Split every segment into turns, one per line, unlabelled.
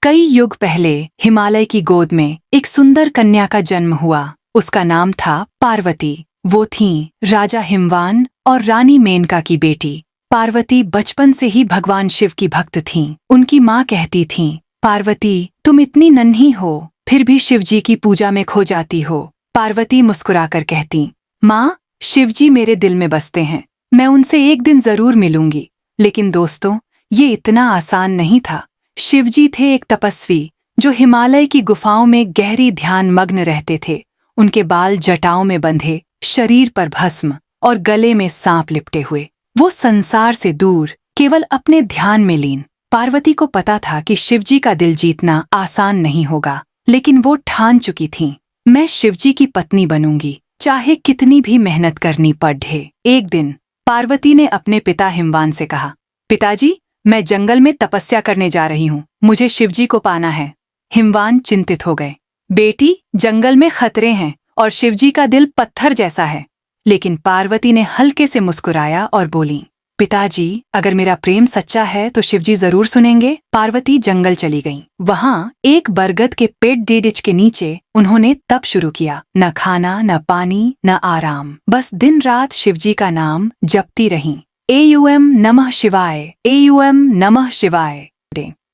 कई युग पहले हिमालय की गोद में एक सुंदर कन्या का जन्म हुआ। उसका नाम था पार्वती। वो थीं राजा हिमवान और रानी मेनका की बेटी। पार्वती बचपन से ही भगवान शिव की भक्त थीं। उनकी माँ कहती थीं, पार्वती तुम इतनी नन्ही हो फिर भी शिवजी की पूजा में खो जाती हो। पार्वती मुस्कुराकर कहती, माँ शिवजी मेरे दिल में बसते हैं, मैं उनसे एक दिन जरूर मिलूंगी। लेकिन दोस्तों, ये इतना आसान नहीं था। शिवजी थे एक तपस्वी जो हिमालय की गुफाओं में गहरी ध्यान मग्न रहते थे। उनके बाल जटाओं में बंधे, शरीर पर भस्म और गले में सांप लिपटे हुए। वो संसार से दूर, केवल अपने ध्यान में लीन। पार्वती को पता था कि शिवजी का दिल जीतना आसान नहीं होगा, लेकिन वो ठान चुकी थीं, मैं शिवजी की पत्नी बनूंगी, चाहे कितनी भी मेहनत करनी पड़े। एक दिन पार्वती ने अपने पिता हिमवान से कहा, पिताजी मैं जंगल में तपस्या करने जा रही हूँ, मुझे शिवजी को पाना है। हिमवान चिंतित हो गए, बेटी जंगल में खतरे हैं और शिवजी का दिल पत्थर जैसा है। लेकिन पार्वती ने हल्के से मुस्कुराया और बोली, पिताजी अगर मेरा प्रेम सच्चा है तो शिवजी जरूर सुनेंगे। पार्वती जंगल चली गईं। वहां एक बरगद के पेड़ डेडिच के नीचे उन्होंने तप शुरू किया। न खाना, न पानी, न आराम, बस दिन रात शिवजी का नाम जपती रहीं। एयूएम नमः शिवाय, एयूएम नमः शिवाय।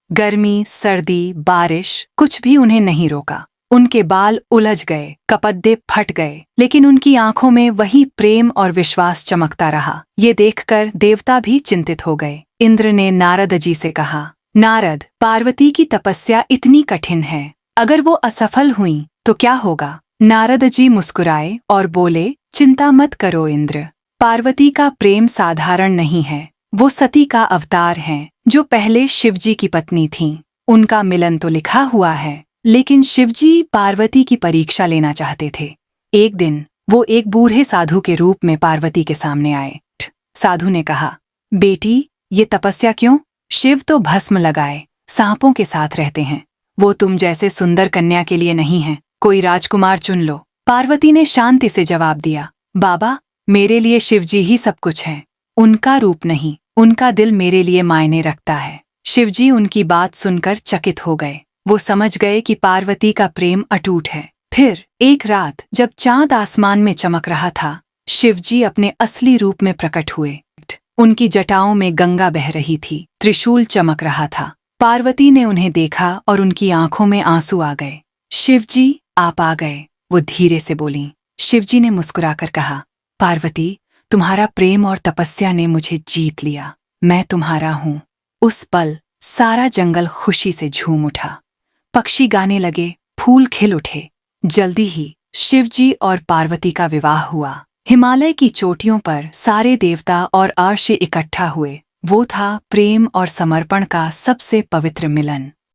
गर्मी, सर्दी, बारिश, कुछ भी उन्हें नहीं रोका। उनके बाल उलझ गए, कपड़े फट गए, लेकिन उनकी आंखों में वही प्रेम और विश्वास चमकता रहा। ये देखकर देवता भी चिंतित हो गए। इंद्र ने नारद जी से कहा, नारद पार्वती की तपस्या इतनी कठिन है, अगर वो असफल हुई तो क्या होगा? नारद जी मुस्कुराए और बोले, चिंता मत करो इंद्र, पार्वती का प्रेम साधारण नहीं है। वो सती का अवतार हैं, जो पहले शिवजी की पत्नी थीं। उनका मिलन तो लिखा हुआ है, लेकिन शिवजी पार्वती की परीक्षा लेना चाहते थे। एक दिन वो एक बूढ़े साधु के रूप में पार्वती के सामने आए। साधु ने कहा, बेटी ये तपस्या क्यों? शिव तो भस्म लगाए सांपों के साथ रहते हैं, वो तुम जैसे सुंदर कन्या के लिए नहीं है, कोई राजकुमार चुन लो। पार्वती ने शांति से जवाब दिया, बाबा मेरे लिए शिवजी ही सब कुछ है, उनका रूप नहीं, उनका दिल मेरे लिए मायने रखता है। शिवजी उनकी बात सुनकर चकित हो गए। वो समझ गए कि पार्वती का प्रेम अटूट है। फिर एक रात जब चांद आसमान में चमक रहा था, शिवजी अपने असली रूप में प्रकट हुए। उनकी जटाओं में गंगा बह रही थी, त्रिशूल चमक रहा था। पार्वती ने उन्हें देखा और उनकी आंखों में आंसू आ गए। शिवजी आप आ गए, वो धीरे से बोली। शिवजी ने मुस्कुराकर कहा, पार्वती तुम्हारा प्रेम और तपस्या ने मुझे जीत लिया, मैं तुम्हारा हूँ। उस पल सारा जंगल खुशी से झूम उठा, पक्षी गाने लगे, फूल खिल उठे। जल्दी ही शिवजी और पार्वती का विवाह हुआ। हिमालय की चोटियों पर सारे देवता और अर्श इकट्ठा हुए। वो था प्रेम और समर्पण का सबसे पवित्र मिलन।